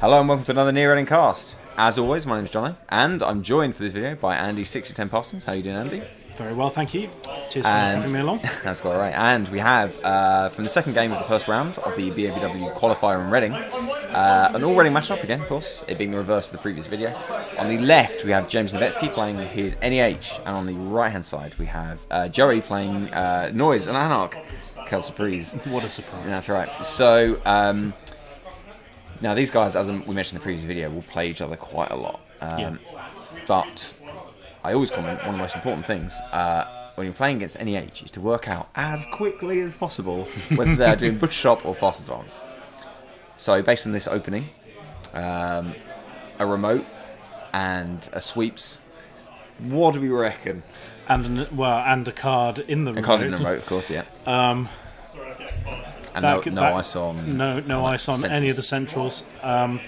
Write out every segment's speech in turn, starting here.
Hello and welcome to another Near Running Cast. As always, my name is Johno, and I'm joined for this video by Andy 6010 Parsons. How are you doing, Andy? Very well, thank you. Cheers for having me along. That's quite right. And we have, from the second game of the first round of the BABW Qualifier in Reading, an all-Reading matchup again, of course, it being the reverse of the previous video. On the left, we have James Nowecki playing his NEH, and on the right-hand side, we have Joey playing Noise and Anarch. Quelle surprise. What a surprise. That's right. So, now these guys, as we mentioned in the previous video, will play each other quite a lot. But I always comment, one of the most important things when you're playing against NEH is to work out as quickly as possible whether they're doing butcher shop or fast advance. So based on this opening, a remote and a sweeps, what do we reckon? And a card in the remote. A card in the remote, of course, yeah. And no ice on. No ice on any of the centrals. I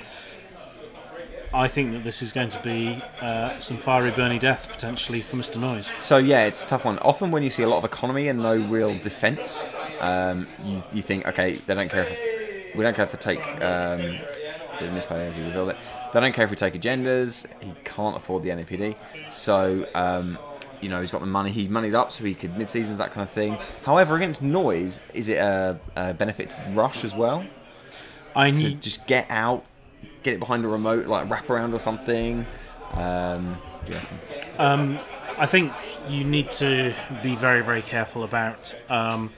think that this is going to be some fiery burny death potentially for Mr. Noise. So yeah, it's a tough one. Often when you see a lot of economy and no real defence, you think, okay, we don't care if they take business players, he revealed it. They don't care if we take agendas. He can't afford the NAPD, so you know, he's got the money. He moneyed up so he could mid-seasons, that kind of thing. However, against Noise, is it a benefit to rush as well? To just get out, get it behind a remote, like wrap around or something. I think you need to be very, very careful about. You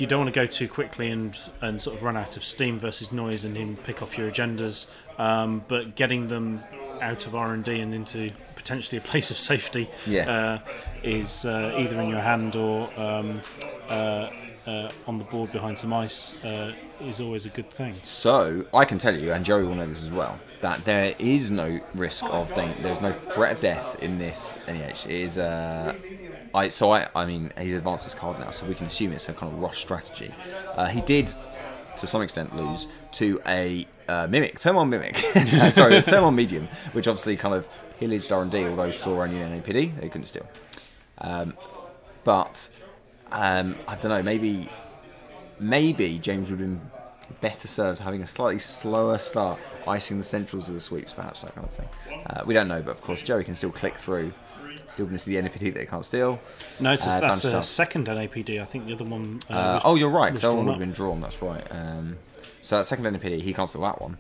don't want to go too quickly and sort of run out of steam versus Noise and him pick off your agendas. But getting them out of R&D and into potentially a place of safety is either in your hand or on the board behind some ice is always a good thing. So I can tell you, and Joey will know this as well, that there is no risk of there's no threat of death in this NEH. It is I mean, he's advanced his card now, so we can assume it's a kind of rush strategy. He did, to some extent, lose to a Mimic, Turn 1 Mimic, sorry, a Turn 1 Medium, which obviously kind of pillaged R&D, although saw only an NAPD, they couldn't steal. But I don't know, maybe James would have been better served having a slightly slower start, icing the centrals with the sweeps, perhaps, that kind of thing. We don't know, but of course Joey can still click through. Still going to the NAPD that they can't steal. No, that's a second NAPD. I think the other one. Oh, you're right. The other one would have been drawn. That's right. So that second NAPD, he can't steal that one.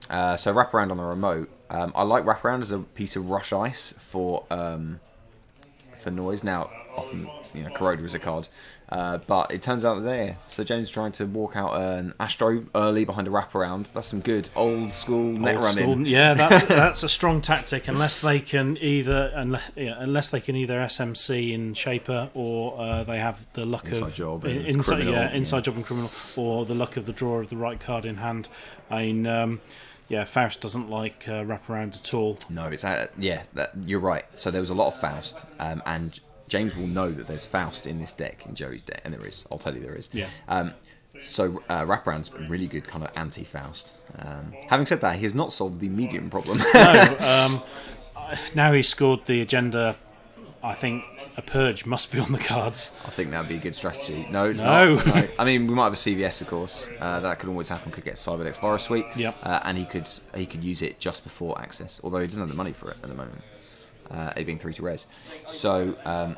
So wraparound on the remote. I like wraparound as a piece of rush ice for Noise. Now, often Corroder is a card, but it turns out that there. So James is trying to walk out an Astro early behind a wraparound. That's some good old school net running. Yeah, that's a strong tactic. Unless they can either SMC in Shaper or they have the luck inside job and criminal, or the luck of the draw of the right card in hand. I mean. Faust doesn't like wraparound at all. No, it's you're right. So there was a lot of Faust, and James will know that there's Faust in this deck, in Joey's deck, and there is. I'll tell you there is. Yeah. So wraparound's really good kind of anti-Faust. Having said that, he has not solved the medium problem. No. Now he's scored the agenda, I think a purge must be on the cards. I think that would be a good strategy. No, it's not. No. I mean, we might have a CVS, of course. That could always happen. Could get Cyberdex Forest Sweep. Yep. And he could use it just before access, although he doesn't have the money for it at the moment. It being 3 to res. So I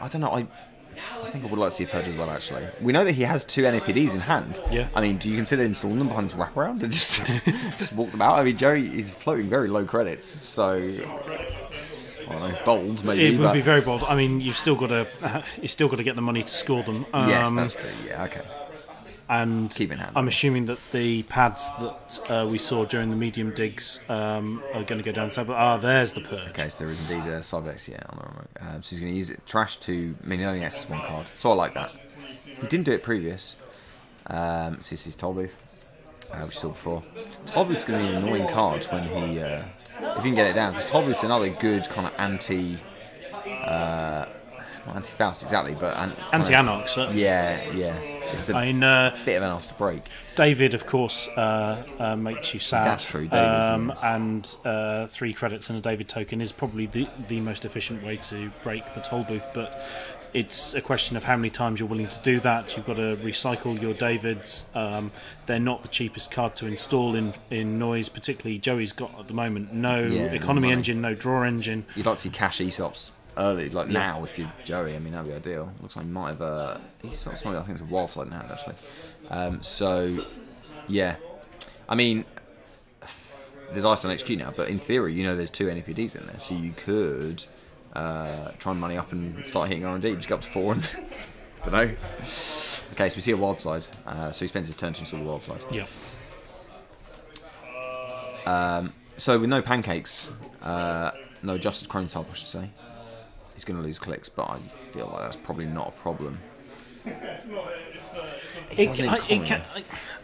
don't know. I think I would like to see a purge as well, actually. We know that he has 2 NAPDs in hand. Yeah. I mean, do you consider installing them behind his wraparound and just walk them out? I mean, Joey is floating very low credits, so I don't know, bold maybe. It would be very bold. I mean, you've still got to get the money to score them. Yes, that's true. Yeah, okay. And keep in hand. I'm assuming that the pads that we saw during the medium digs are going to go down. So, there's the purge. Okay, so there is indeed a Cyberdex, on the remote. So he's going to use it trash to he only access 1 card. So I like that. He didn't do it previous. So this is Toll Booth, which we saw before. Toll Booth's going to be an annoying card when he if you can get it down, because Toll Booth's another good kind of not anti-Faust exactly, but anti-Anarch, certainly. Yeah. It's a bit of an ask to break. David, of course, makes you sad. That's true, David. And 3 credits and a David token is probably the most efficient way to break the toll booth. But it's a question of how many times you're willing to do that. You've got to recycle your Davids. They're not the cheapest card to install in Noise, particularly Joey's got at the moment no economy engine, no draw engine. You'd like to see cash ESOPs early, like now if you're Joey. I mean, that'd be ideal. Looks like he might have ESOPs, maybe I think it's a wild side in hand actually. So, yeah. I mean, there's Ice on HQ now, but in theory, there's 2 NEPDs in there, so you could try and money up and start hitting R&D. Just go up to 4 and don't know. Okay, so we see a wild side. So he spends his turn to install the wild side. Yep. So with no pancakes, no adjusted chrome type, I should say, he's going to lose clicks, but I feel like that's probably not a problem.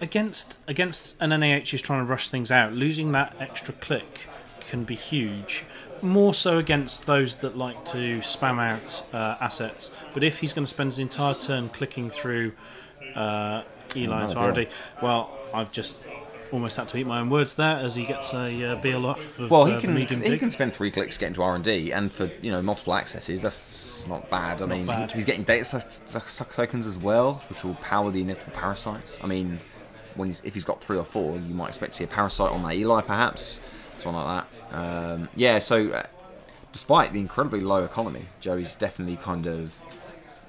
Against an NEH who's trying to rush things out, losing that extra click can be huge. More so against those that like to spam out assets. But if he's going to spend his entire turn clicking through Eli to RD, well, I've just almost had to eat my own words there as he gets a BL off of he can spend 3 clicks to get into R&D, and for multiple accesses, that's not bad. I mean, he's getting data suck tokens as well, which will power the inevitable parasites. I mean, if he's got 3 or 4, you might expect to see a parasite on that Eli, perhaps, something like that. So despite the incredibly low economy, Joey's definitely kind of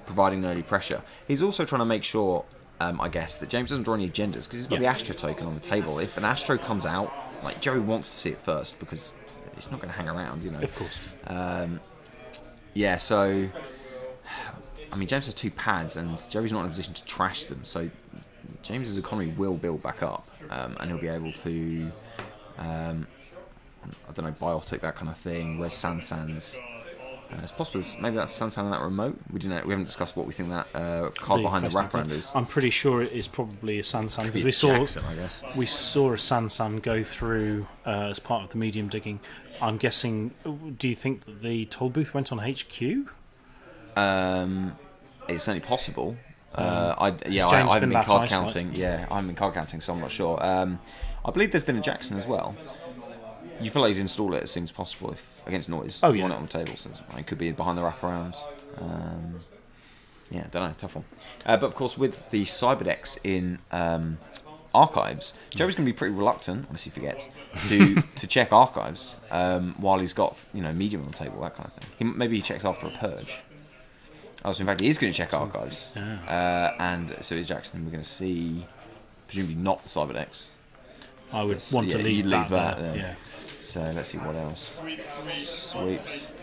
providing early pressure. He's also trying to make sure, I guess, that James doesn't draw any agendas, because he's got the Astro token on the table. If an Astro comes out, like, Joey wants to see it first, because it's not going to hang around, Of course. So, I mean, James has 2 pads, and Joey's not in a position to trash them, so James's economy will build back up, and he'll be able to, I don't know, biotic, that kind of thing, whereas Sansan's... it's possible maybe that's Sansan in that remote. We haven't discussed what we think that card behind the wraparound is. I'm pretty sure it is probably a Sansan, because we saw a Sansan go through as part of the medium digging. I'm guessing. Do you think that the toll booth went on HQ? It's certainly possible. I haven't been card counting. Yeah, I haven't been card counting, so I'm not sure. I believe there's been a Jackson as well. You feel like you'd install it as soon as possible against Noise. Oh, You yeah. want it on the table, so it could be behind the wraparound. Don't know, tough one. But of course, with the Cyberdecks in Archives, Joey's going to be pretty reluctant, unless he forgets, to check Archives while he's got medium on the table, that kind of thing. Maybe he checks after a purge. So in fact, he is going to check Archives. Yeah. And so is Jackson. We're going to see, presumably not the Cyberdecks. I would want to leave that there. Yeah. So let's see what else. Sweeps.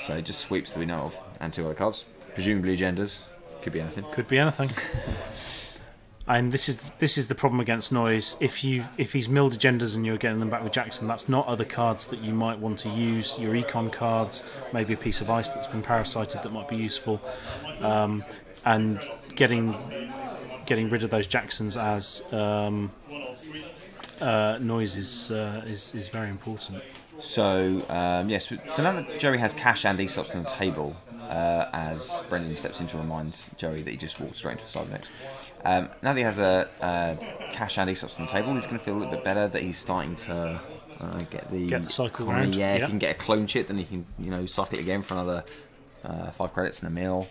So just sweeps that we know of, and 2 other cards. Presumably agendas. Could be anything. Could be anything. And this is the problem against Noise. If he's milled agendas and you're getting them back with Jackson, that's not other cards that you might want to use. Your econ cards, maybe a piece of ice that's been parasited that might be useful, and getting rid of those Jacksons as Noise is very important. So yes, so now that Joey has cash and ESOPs on the table, as Brendan steps in to remind Joey that he just walked straight into a Cyberdeck. Now that he has a cash and ESOPs on the table, he's going to feel a little bit better that he's starting to get the cycle round. Yeah, if he can get a clone chip, then he can cycle it again for another 5 credits and a mil.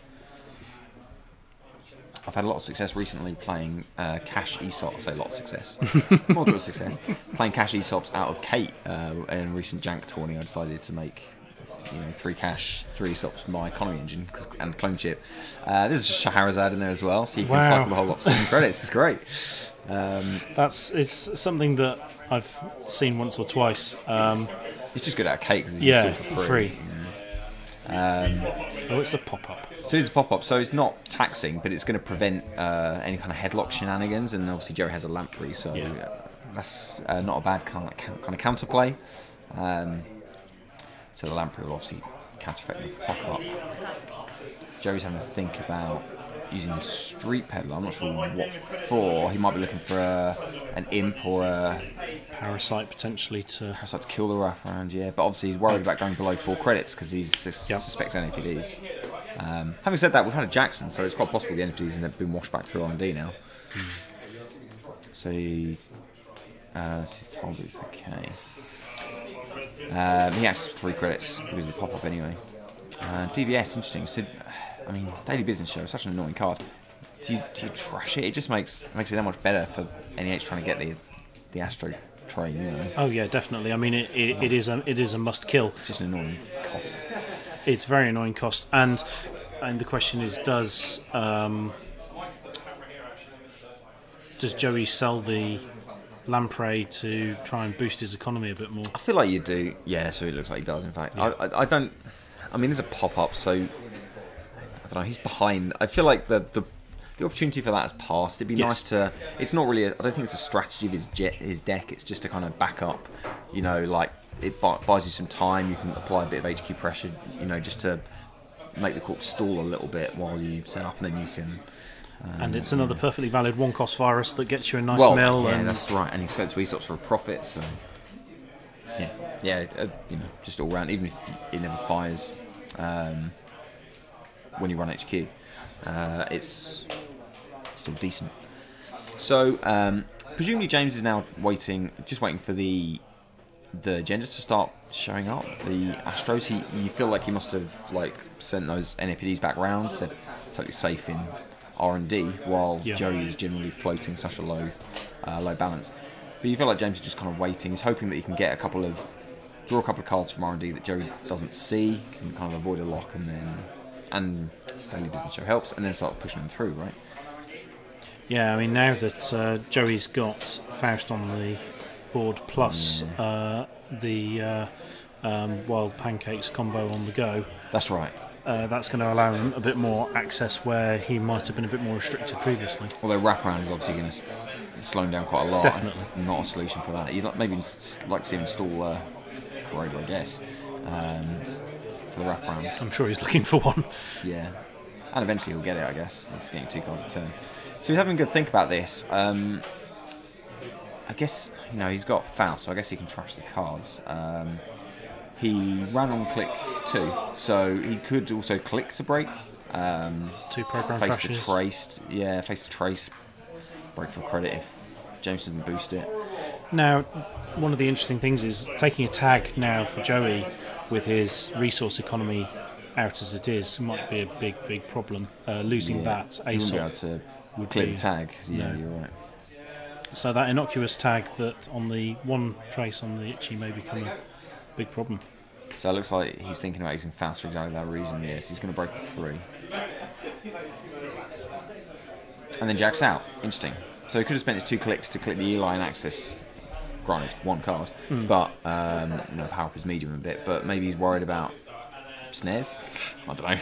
I've had a lot of success recently playing cash ESOPs. I say a lot of success. Moderate success. Playing cash ESOPs out of Kate in a recent Jank tourney. I decided to make 3 cash, 3 ESOPs my economy engine and clone chip. There's a Shahrazad in there as well, so you can cycle the whole lot for 7 credits. It's great. It's something that I've seen once or twice. It's just good out of Kate because you can do it for free. It's a pop-up. So it's a pop-up, so it's not taxing, but it's going to prevent any kind of headlock shenanigans, and obviously Joey has a lamprey, so that's not a bad kind of counterplay. So the lamprey will obviously counter-effect the pop-up. Joey's having to think about using a street peddler. I'm not sure what for. He might be looking for an imp or a parasite potentially to kill the wraparound. Yeah, but obviously he's worried about going below 4 credits because he suspects NAPDs. Having said that, we've had a Jackson, so it's quite possible the NAPDs have been washed back through R&D now. So this is toll booth. Okay. He has 3 credits because of the pop-up anyway. DVS, interesting. So, I mean, Daily Business Show is such an annoying card. Do you trash it? It just makes it that much better for NEH trying to get the Astro train, you know. Oh yeah, definitely. I mean, it is a must kill. It's just an annoying cost. It's a very annoying cost, and the question is, does Joey sell the Lamprey to try and boost his economy a bit more? I feel like you do. Yeah, so it looks like he does. In fact, yeah. I don't. I mean, there's a pop up, so I don't know. He's behind. I feel like the opportunity for that has passed. It'd be nice to. It's not really. I don't think it's a strategy of his deck. It's just to kind of back up. You know, like it buys you some time. You can apply a bit of HQ pressure. You know, just to make the corpse stall a little bit while you set up, and then you can. And it's another perfectly valid one-cost virus that gets you a nice mill. Yeah, and that's right. And you sell it to ESOPs for a profit. So yeah, you know, just all round. Even if it never fires when you run HQ, it's still decent. So presumably James is now just waiting for the agendas to start showing up. The Astros. You feel like he must have like sent those NAPDs back round. They're totally safe in R&D, while Joey is generally floating such a low balance. But you feel like James is just kind of waiting. He's hoping that he can draw a couple of cards from R&D that Joey doesn't see, can kind of avoid a lock, and Daily Business Show helps, and then start pushing them through, right? Yeah, I mean, now that Joey's got Faust on the board plus the Wild Pancakes combo on the go. That's right. That's going to allow him a bit more access where he might have been a bit more restricted previously. Although wraparound is obviously going to slow him down quite a lot. Definitely. Not a solution for that. You'd maybe like to see him install Corroder, I guess, for the wraparounds. I'm sure he's looking for one. Yeah. And eventually he'll get it, I guess. He's getting 2 cards a turn. So he's having a good think about this. I guess, you know, he's got Faust, so I guess he can trash the cards. He ran on click 2, so he could also click to break. 2 program face trashes. Face the trace, break for credit if James doesn't boost it. Now, one of the interesting things is taking a tag now for Joey with his resource economy out as it is might be a big problem. Losing that ASOP you wouldn't be able to clear the tag. Yeah, you're right. So that innocuous tag that on the one trace on the Itchy may become a big problem. So it looks like he's thinking about using Faust for exactly that reason. Yes, he's going to break it 3. And then jacks out. Interesting. So he could have spent his 2 clicks to click the Eli and access, granted, 1 card, but you know, power up his medium a bit. But maybe he's worried about snares. I don't know.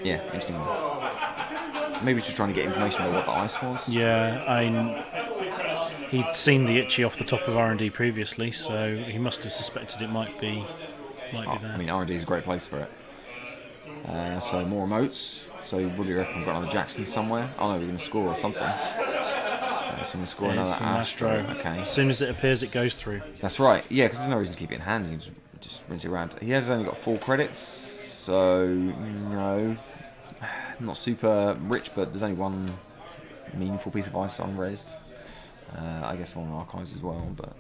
Yeah, interesting. Maybe he's just trying to get information about what the ice was. Yeah, he'd seen the Itchy off the top of R&D previously, so he must have suspected it might be there. I mean, R&D is a great place for it. So more emotes. So what do you reckon? We've got another Jackson somewhere? Oh no, we're going to score or something. So we're going to score another Astro. Okay. As soon as it appears, it goes through. That's right. Yeah, because there's no reason to keep it in hand. You just rinse it around. He has only got 4 credits, so no, not super rich, but there's only 1 meaningful piece of ice unresed. I guess on archives as well, but.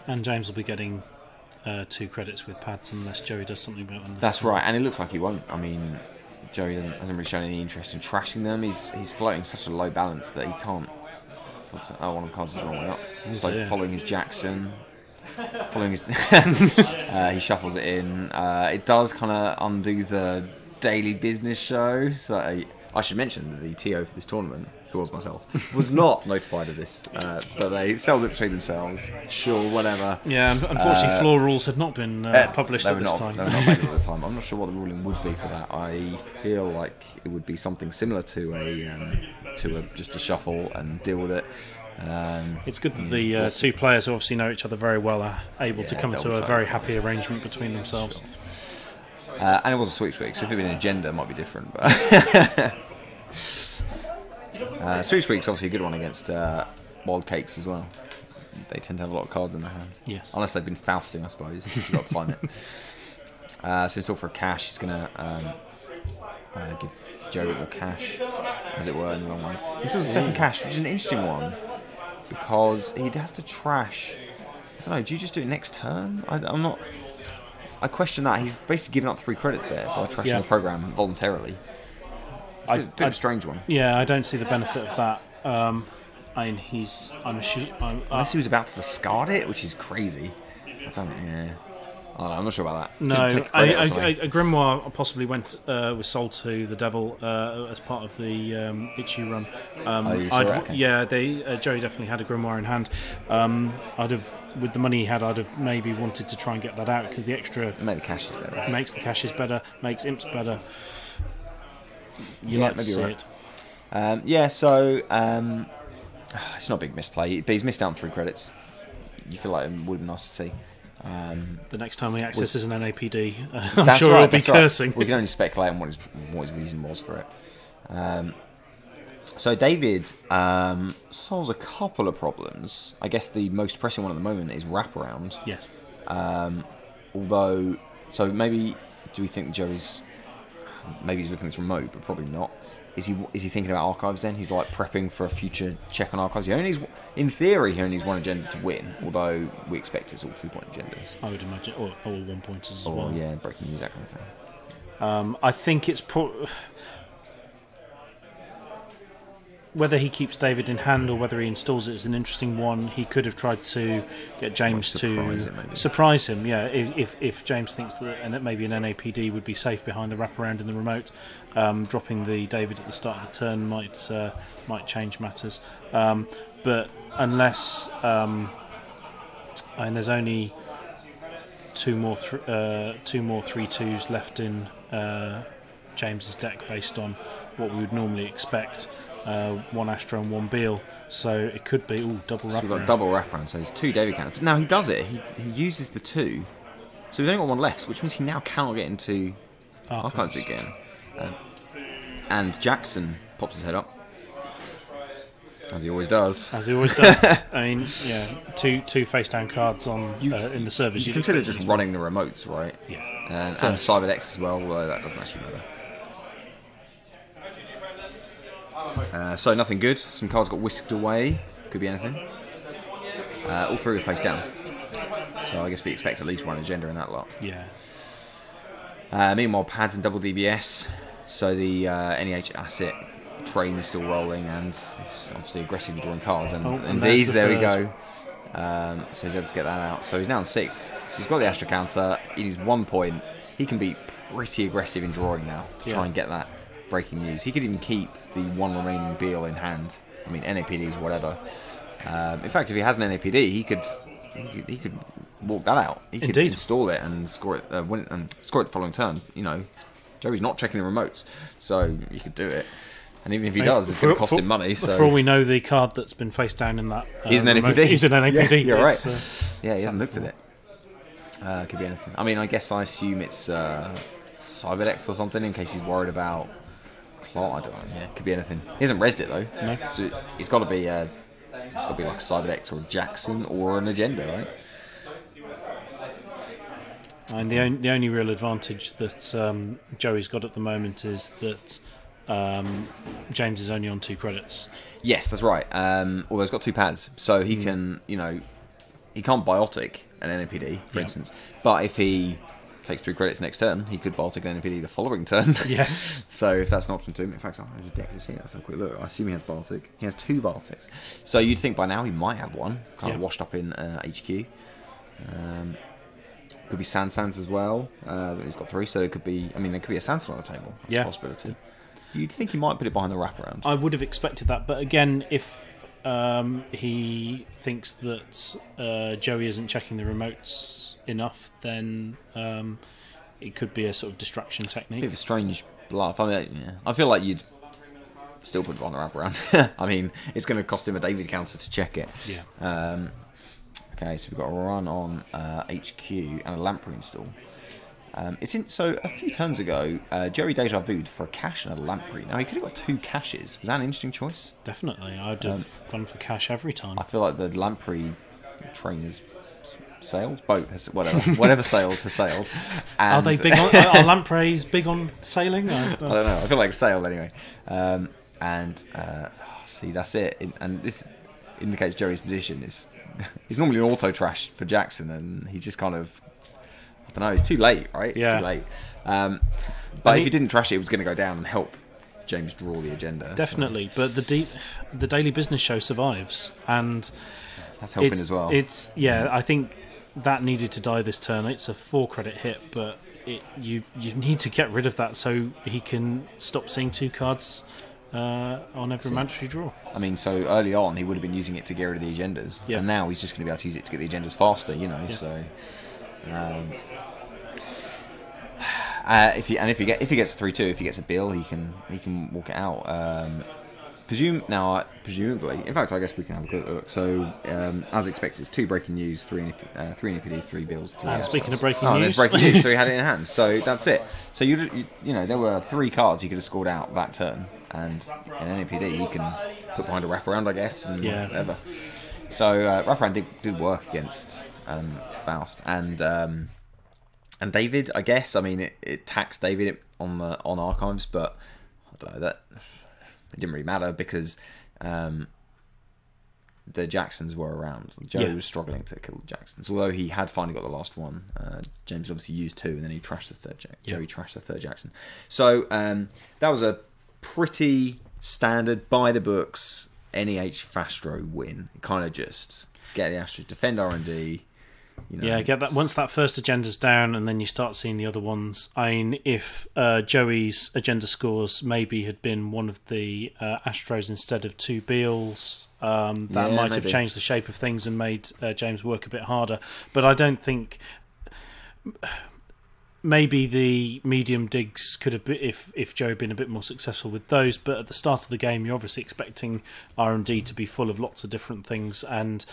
And James will be getting 2 credits with pads unless Joey does something about them. That's right, and it looks like he won't. I mean, Joey hasn't really shown any interest in trashing them. He's floating such a low balance that he can't. Oh, one of the cards is the wrong way up. So following his Jackson, following his, he shuffles it in. It does kind of undo the Daily Business Show. So I should mention that the TO for this tournament, who was myself, was not notified of this, but they settled it between themselves. Sure, whatever. Yeah, unfortunately, floor rules had not been published at this time. They were not available at this time. I'm not sure what the ruling would be for that. I feel like it would be something similar to just a shuffle and deal with it. It's good that the 2 players who obviously know each other very well are able to come to a very happy arrangement between themselves. Sure. And it was a sweepstakes, so if it had been an agenda, it might be different. But sweepstakes obviously a good one against Wild Cakes as well. They tend to have a lot of cards in their hand. Yes. Unless they've been Fausting, I suppose. You've got to time it. So it's all for a cash. He's going to give Joe a bit more cash, as it were, in the long run. This was the second cash, which is an interesting one, because he has to trash don't know. Do you just do it next turn? I'm not. I question that. He's basically given up 3 credits there by trashing the program voluntarily. It's a bit of a strange one. Yeah, I don't see the benefit of that. I mean, unless he was about to discard it, which is crazy. I'm not sure about that. No, a grimoire possibly was sold to the devil as part of the Itchy run. Okay. Yeah, Joey definitely had a grimoire in hand. With the money he had, I'd have maybe wanted to try and get that out because the extra makes the caches better, makes imps better. You like to see it. It's not a big misplay, but he's missed out on 3 credits. You feel like it would be nice to see. The next time he accesses an NAPD, I'm sure he'll be cursing. Right. We can only speculate on what his reason was for it. So David solves a couple of problems. I guess the most pressing one at the moment is wraparound. Yes. Although, so maybe do we think Joey's maybe he's looking at this remote, but probably not. Is he thinking about archives then? He's like prepping for a future check on archives. In theory, he only needs 1 agenda to win, although we expect it's all 2-point agendas. I would imagine, or 1-pointers as well. Yeah, breaking news, that kind of thing. I think it's whether he keeps David in hand or whether he installs it is an interesting one. He could have tried to get James to surprise him. Yeah, if James thinks that maybe an NAPD would be safe behind the wraparound in the remote, dropping the David at the start of the turn might change matters. But unless and there's only 2 more 3/2s left in James's deck based on what we would normally expect. 1 Astro and 1 Beal, so it could be double wraparound. So we've got double wraparound, so there's 2 David counters. Now he does it, he uses the 2, so we've only got 1 left, which means he now cannot get into archives again. And Jackson pops his head up, as he always does. I mean, yeah, two face down cards on in the servers. You consider just running the remotes, right? Yeah, and Cyberdex as well, although that doesn't actually matter. So nothing good. Some cards got whisked away. Could be anything. All 3 are face down. So I guess we expect at least 1 agenda in that lot. Yeah. Meanwhile, pads and double DBS. So the NEH asset train is still rolling, and it's obviously aggressively drawing cards. And indeed, there we go. So he's able to get that out. So he's now on 6. So he's got the Astro counter. He needs 1 point. He can be pretty aggressive in drawing now to try and get that breaking news. He could even keep the 1 remaining Beal in hand. I mean, NAPDs, whatever. In fact, if he has an NAPD, he could walk that out. He could install it and score it, score it the following turn. You know, Joey's not checking the remotes, so he could do it. And even if he does, it's going to cost him money. So for all we know, the card that's been face down in that is an NAPD. Is an NAPD. Yeah, you're right. Yeah, he hasn't looked at it. Could be anything. I mean, I assume it's Cyberdex or something in case he's worried about. Well, I don't know. Yeah, could be anything. He hasn't rezzed it though. No. So it's got to be like a Cyberdex or a Jackson or an agenda, right? And the only real advantage that Joey's got at the moment is that James is only on 2 credits. Yes, that's right. Although he's got 2 pads, so he can, he can't biotic an NAPD, for instance. But if he takes 3 credits next turn, he could biotic an NAPD the following turn. Yes. So if that's an option to him, in fact, I'll have his deck to see. Let's have a quick look. I assume he has biotic. He has 2 biotics. So you'd think by now he might have 1, kind of washed up in HQ. Could be Sans as well. He's got 3, so there could be. I mean, there could be a Sans on the table. That's a possibility. You'd think he might put it behind the wraparound. I would have expected that, but again, if he thinks that Joey isn't checking the remotes enough, then it could be a sort of distraction technique. Bit of a strange bluff. I mean, I feel like you'd still put it on the wraparound. I mean, it's going to cost him a David counter to check it. Yeah. Okay, so we've got a run on HQ and a lamprey install. So a few turns ago, Joey deja vu'd for a cache and a lamprey. Now he could have got 2 caches. Was that an interesting choice? Definitely, I'd have gone for cache every time. I feel like the lamprey train has sailed, boat has whatever sails has sailed. And are they big on? Are lampreys big on sailing? I don't know. I feel like sailed anyway. See, that's it. And this indicates Joey's position is he's normally an auto trash for Jackson, and he just kind of, I don't know, it's too late, right? It's too late. But if he didn't trash it, it was going to go down and help James draw the agenda. Definitely, so. But the Daily Business Show survives, and that's helping as well. I think that needed to die this turn. It's a 4-credit hit, but you need to get rid of that so he can stop seeing 2 cards on every mandatory draw. I mean, so early on he would have been using it to get rid of the agendas, and now he's just going to be able to use it to get the agendas faster, you know. So if he gets a 3-2, if he gets a bill, he can walk it out. Presumably, in fact, I guess we can have a quick look. So, as expected, it's 2 breaking news, 3 NPDs, 3 bills, 3 And speaking of breaking news, there's breaking news, so he had it in hand. So that's it. So you know, there were 3 cards he could have scored out that turn, and in NPD he can put behind a wraparound, I guess, and whatever. So wraparound did work against Faust and David, I guess. I mean, it taxed David on archives, but I don't know that. It didn't really matter because the Jacksons were around. Joey was struggling to kill the Jacksons, although he had finally got the last one. James obviously used 2, and then he trashed the third Joey trashed the third Jackson. So that was a pretty standard, by the books, NEH Fastro win. Kind of just get the Astros, defend R&D. You know, get that. Once that first agenda's down, and then you start seeing the other ones. I mean, if Joey's agenda scores maybe had been one of the Astros instead of 2 Beals, that might have changed the shape of things and made James work a bit harder. But I don't think. Maybe the medium digs could have been if Joe had been a bit more successful with those. But at the start of the game, you're obviously expecting R&D to be full of lots of different things, and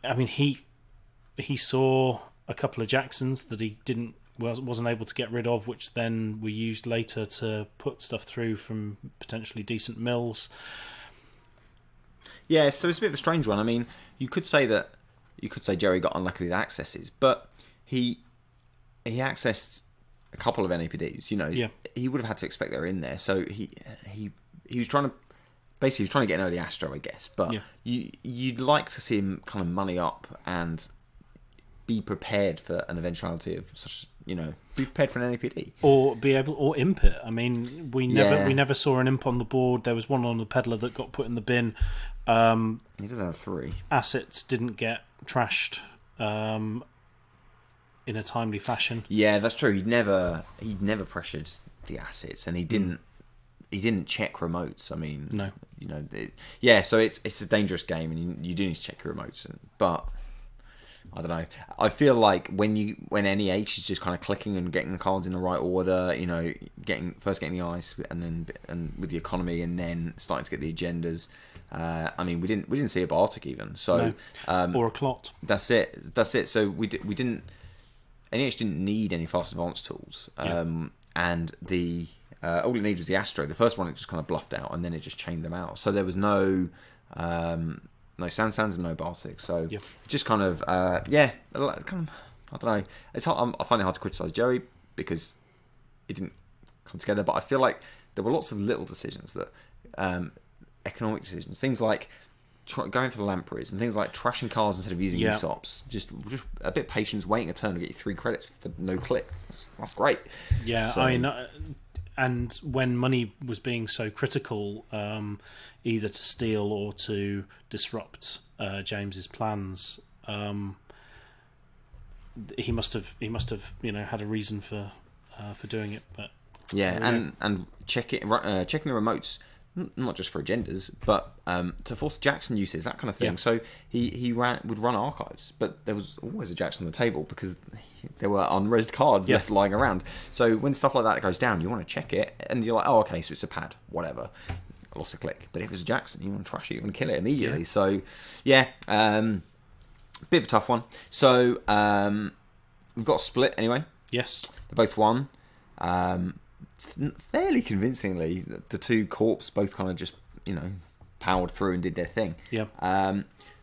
I mean he saw a couple of Jacksons that he wasn't able to get rid of, which then were used later to put stuff through from potentially decent mills. Yeah, so it's a bit of a strange one. I mean, you could say Jerry got unlucky with accesses, but he accessed a couple of NAPDs. You know, he would have had to expect they were in there. So he was trying to. Basically, he was trying to get an early Astro, I guess. But you'd like to see him kind of money up and be prepared for an eventuality of such, you know, be prepared for an NAPD or imp it. I mean, we never saw an imp on the board. There was one on the peddler that got put in the bin. He doesn't have 3 assets. Didn't get trashed in a timely fashion. Yeah, that's true. He'd never pressured the assets, and he didn't check remotes. I mean, no, you know, so it's a dangerous game, and you do need to check your remotes, but. I don't know. I feel like when NEH is just kind of clicking and getting the cards in the right order, you know, first getting the ice, and with the economy, and then starting to get the agendas. I mean, we didn't see a Bartek even, so or a Clot. That's it. So we didn't. NEH didn't need any fast advance tools, and the all it needed was the Astro. The first one it just kind of bluffed out, and then it just chained them out. So there was no. No Sands and no Bartek, so just kind of I don't know. It's hard, I find it hard to criticise Joey because it didn't come together. But I feel like there were lots of little decisions that economic decisions, things like going for the lampreys and things like trashing cars instead of using ESOPs. Just a bit of patience, waiting a turn to get you 3 credits for no click. That's great. Yeah, so, I mean. And when money was being so critical, either to steal or to disrupt James's plans, he must have had a reason for doing it. But and checking the remotes, not just for agendas, but to force Jackson uses, that kind of thing. So he would run archives, but there was always a Jackson on the table because there were unrezzed cards left lying around. So when stuff like that goes down, you want to check it, and you're like, oh, okay, so it's a pad, whatever. I lost a click. But if it's a Jackson, you want to trash it, you want to kill it immediately. So, bit of a tough one. So, we've got a split anyway. Yes. They both won. Fairly convincingly. The 2 corps both kind of just, you know, powered through and did their thing. Yeah.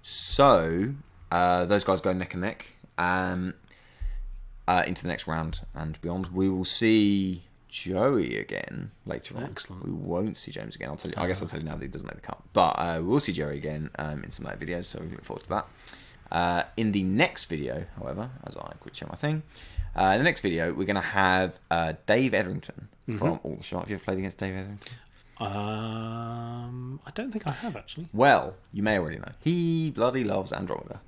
So, those guys go neck and neck. Into the next round and beyond. We will see Joey again later on. Excellent. We won't see James again. I'll tell you. I guess I'll tell you now that he doesn't make the cut. But we'll see Joey again in some later videos, so we look forward to that. In the next video, however, as I quick check my thing, in the next video we're going to have Dave Etherington from All the Shot. Have you ever played against Dave Etherington? I don't think I have, actually. Well, you may already know. He bloody loves Andromeda.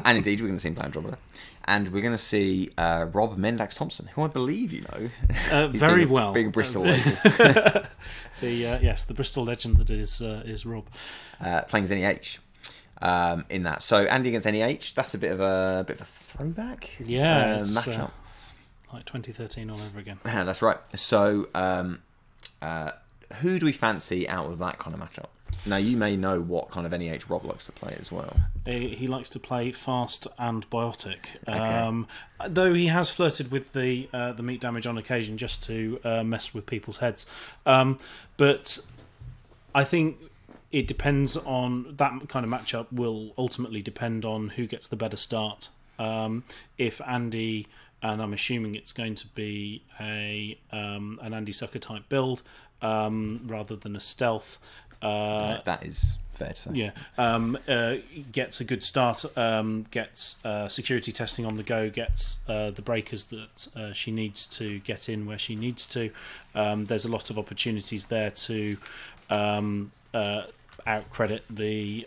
And indeed, we're going to see him play Andromeda. And we're going to see Rob Mendax Thompson, who I believe you know. Very well. Big Bristol legend. Yes, the Bristol legend that is Rob. Playing as NEH. In that. So, Andy against NEH, that's a bit of a throwback. Yeah, it's matchup. like 2013 all over again. That's right. So, who do we fancy out of that kind of matchup? Now, you may know what kind of NEH Rob likes to play as well. He likes to play fast and biotic. Okay. Though he has flirted with the meat damage on occasion just to mess with people's heads. But I think it depends on... That kind of matchup will ultimately depend on who gets the better start. If Andy... And I'm assuming it's going to be an Andy Sucker type build rather than a stealth. That is fair to say. Yeah. Gets a good start, gets security testing on the go, gets the breakers that she needs to get in where she needs to. There's a lot of opportunities there to outcredit the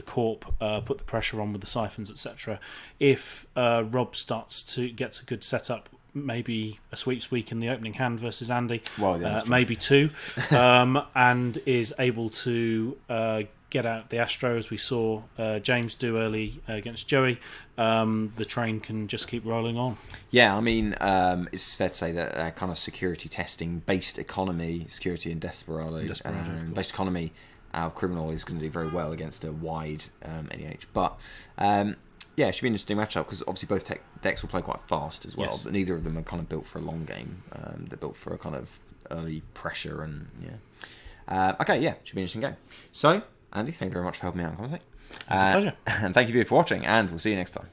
corp, put the pressure on with the siphons, etc. If Rob gets a good setup, maybe a sweeps week in the opening hand versus Andy, well, yeah, maybe two, and is able to get out the Astro as we saw James do early against Joey, the train can just keep rolling on. Yeah, I mean, it's fair to say that kind of security testing, based economy, security and Desperado based economy out of Criminal is going to do very well against a wide NEH. But yeah, it should be an interesting matchup because obviously both decks will play quite fast as well. Yes. But neither of them are kind of built for a long game. They're built for a kind of early pressure and yeah. Okay, yeah, should be an interesting game. So, Andy, thank you very much for helping me out on commentate. It's a pleasure. And thank you for watching, and we'll see you next time.